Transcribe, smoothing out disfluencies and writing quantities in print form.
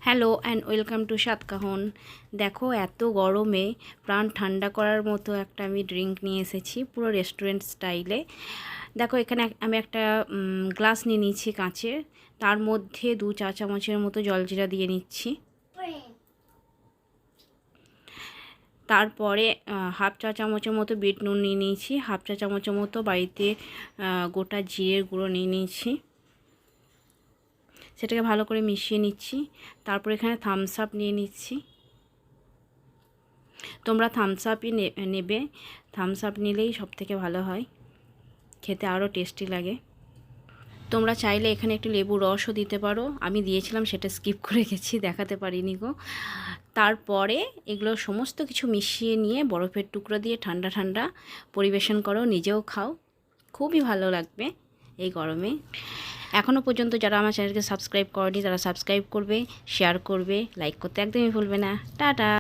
Hello and welcome to সাতকাহন। দেখো এত গরমে প্রাণ ঠান্ডা করার মতো একটা আমি ড্রিঙ্ক নিয়ে এসেছি পুরো রেস্টুরেন্ট স্টাইলে। দেখো এখানে আমি একটা গ্লাস নিয়ে নিচ্ছি কাঁচের, তার মধ্যে 2 চা চামচের মতো জলজিরা দিয়ে নিচ্ছি। তারপরে হাফ চা চামচের মতো বিট নুন নিয়ে নিয়েছি, হাফ চা চামচের মতো বাড়িতে গোটা জিরের গুঁড়ো নিয়ে নিয়েছি, সেটাকে ভালো করে মিশিয়ে নিচ্ছি। তারপর এখানে থামস আপ নিয়ে নিচ্ছি। তোমরা থামস আপই নেবে, থামস আপ নিলেই সবথেকে ভালো হয়, খেতে আরও টেস্টি লাগে। তোমরা চাইলে এখানে একটু লেবু রসও দিতে পারো, আমি দিয়েছিলাম সেটা স্কিপ করে গেছি, দেখাতে পারিনি গো। তারপরে এগুলো সমস্ত কিছু মিশিয়ে নিয়ে বরফের টুকরো দিয়ে ঠান্ডা ঠান্ডা পরিবেশন করো, নিজেও খাও, খুবই ভালো লাগবে এই গরমে। এখনও পর্যন্ত যারা আমার চ্যানেলকে সাবস্ক্রাইব করেনি তারা সাবস্ক্রাইব করবে, শেয়ার করবে, লাইক করতে একদমই ভুলবে না। টাটা।